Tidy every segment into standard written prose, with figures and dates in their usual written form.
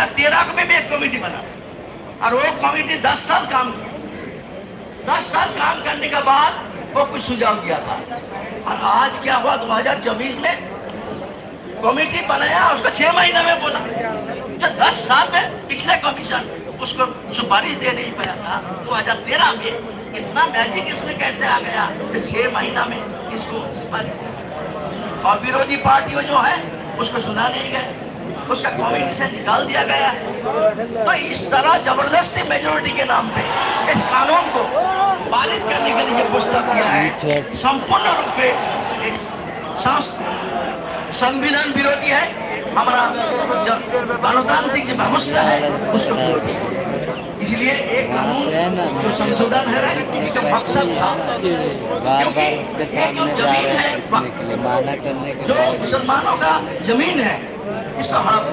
2013 में भी एक कमेटी बना और वो कमेटी 10 साल काम की। 10 साल काम करने के बाद वो कुछ सुझाव दिया था और आज क्या हुआ 2024 में कमेटी बनाया, उसको 6 महीने में बोला। जो 10 साल में पिछले कमीशन उसको सुपारिश दे नहीं पाया था 2013 में, इतना मैजिक इसमें कैसे आ गया कि 6 महीना में इसको सुपारिश। और विरोधी पार्टियों जो है उसको सुना नहीं गए, उसका कमेटी से निकाल दिया गया है। तो इस तरह जबरदस्ती मेजोरिटी के नाम पे इस कानून को पारित करने के लिए पुस्तक दिया है, संपूर्ण रूप से एक संविधान विरोधी है, हमारा गणतांत्रिक जो व्यवस्था है उसको विरोधी है। इसलिए एक कानून जो संशोधन है इसका मकसद साफ है, क्योंकि ये जो जमीन है जो मुसलमानों का जमीन है इसको हड़प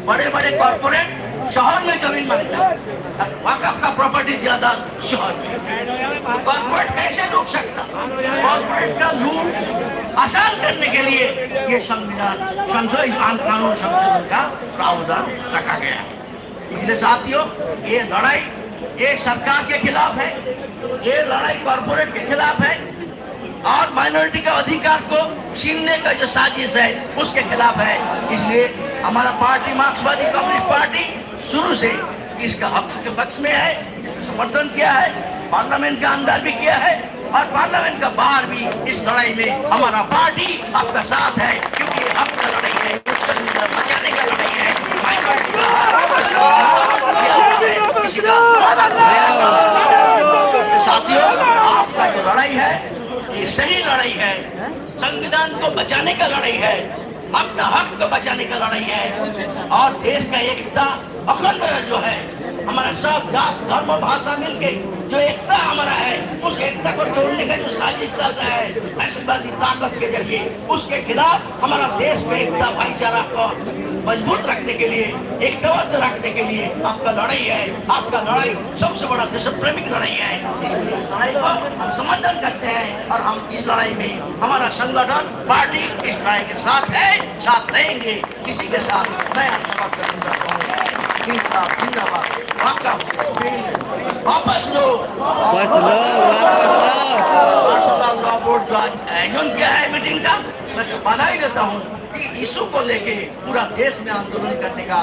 बड़े बड़े कॉर्पोरेट शहर में जमीन मांगता है, वक़्फ़ का प्रॉपर्टी ज्यादा शहर में। तो कॉर्पोरेट कैसे रोक सकता? कॉर्पोरेट का लूट आसान करने के लिए ये संविधान कानून संशोधन का प्रावधान रखा गया है। इसलिए साथियों, ये लड़ाई ये सरकार के खिलाफ है, ये लड़ाई कॉर्पोरेट के खिलाफ है और माइनॉरिटी का अधिकार को छीनने का जो साजिश है उसके खिलाफ है। इसलिए हमारा पार्टी मार्क्सवादी कम्युनिस्ट पार्टी शुरू से इसका हक के पक्ष में है, इसका समर्थन किया है, पार्लियामेंट के अंदर भी किया है और पार्लियामेंट का बाहर भी इस लड़ाई में हमारा पार्टी आपका साथ है, क्योंकि ये हक का लड़ाई है, बचाने का लड़ाई है। साथियों, आपका जो लड़ाई है ये सही लड़ाई है, संविधान को बचाने का लड़ाई है, अपना हक को बचाने का लड़ाई है और देश का एकता अखंड जो है, हमारा सब जात धर्म भाषा मिलके जो एकता हमारा है उस एकता को तोड़ने का जो साजिश चल रहा है दहशतवादी ताकत के जरिए, उसके खिलाफ हमारा देश में एकता भाईचारा को मजबूत रखने के लिए, एकताबद्ध रखने के लिए आपका लड़ाई है। आपका लड़ाई सबसे बड़ा देश प्रेमिक लड़ाई है, इसलिए इस लड़ाई को हम समर्थन करते हैं और हम इस लड़ाई में हमारा संगठन पार्टी इस लड़ाई के साथ है, साथ रहेंगे। इसी के साथ मैं आपका बात करता हूँ, जिंदाबाद, आपका वापस लो, मार्शल लॉ बोर्ड जो आयोजन किया है मीटिंग का, मैं इसको बधाई देता हूँ कि इशू को लेके पूरा देश में आंदोलन करने का,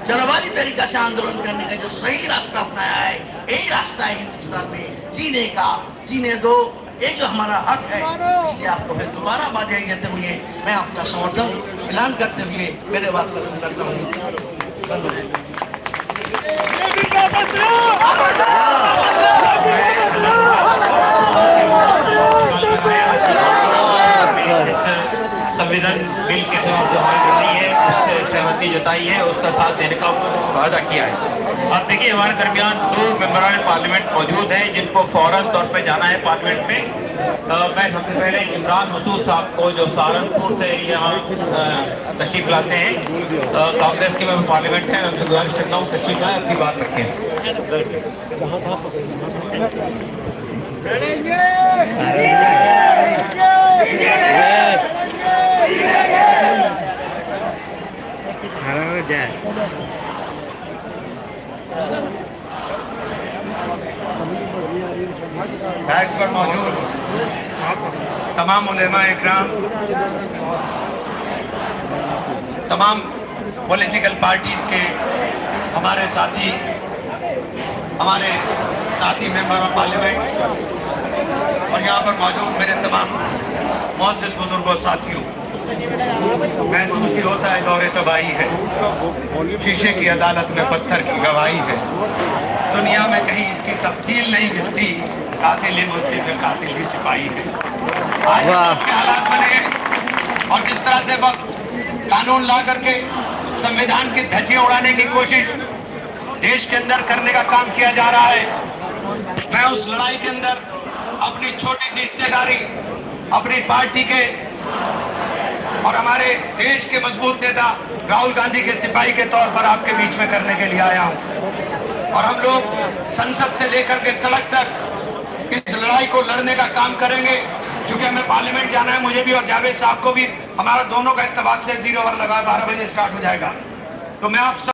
जनवादी तरीका से आंदोलन करने का जो सही रास्ता अपनाया है, यही रास्ता है हिंदुस्तान में जीने का। जीने दो, ये जो हमारा हक है, इसलिए आपको मैं दोबारा बधाई देते हुए मैं अपना समर्थन ऐलान करते हुए मेरे बात खत्म करता हूँ। संविधान बिल के खिलाफ जो हमारी लड़ाई है उससे सहमति जताई है, उसका साथ देने का वादा किया है। अब देखिए, हमारे दरमियान 2 मेंबरान पार्लियामेंट मौजूद हैं जिनको फौरन तौर पे जाना है पार्लियामेंट में। मैं सबसे पहले इमरान मसूद साहब को, जो सहारनपुर से यहाँ तशरीफ लाते हैं, कांग्रेस के मेंबर पार्लियामेंट है, उनसे गुजारिश करता हूँ तशरीफ लाए, अपनी बात रखें। बैक्स पर मौजूद तमाम उलेमा इकराम, तमाम पॉलिटिकल पार्टीज के हमारे साथी मेंबर ऑफ पार्लियामेंट और यहाँ पर मौजूद मेरे तमाम मुअज़्ज़िज़ बुजुर्गों साथियों, महसूस ही होता है दौरे तबाही है, शीशे की अदालत में पत्थर की गवाही है, दुनिया में कहीं इसकी तफ्सील नहीं मिलती, कातिल ही मुंसिफ है, कातिल ही सिपाही है। आज के हालात बने और जिस तरह से वक्त कानून ला करके संविधान की धज्जियां उड़ाने की कोशिश देश के अंदर करने का काम किया जा रहा है, मैं उस लड़ाई के अंदर अपनी छोटी सी हिस्सेदारी अपनी पार्टी के और हमारे देश के मजबूत नेता राहुल गांधी के सिपाही के तौर पर आपके बीच में करने के लिए आया हूं। और हम लोग संसद से लेकर के सड़क तक इस लड़ाई को लड़ने का काम करेंगे, क्योंकि हमें पार्लियामेंट जाना है, मुझे भी और जावेद साहब को भी। हमारा दोनों का इत्तेफाक से 0 ओवर लगा है, 12 बजे स्टार्ट हो जाएगा। तो मैं आप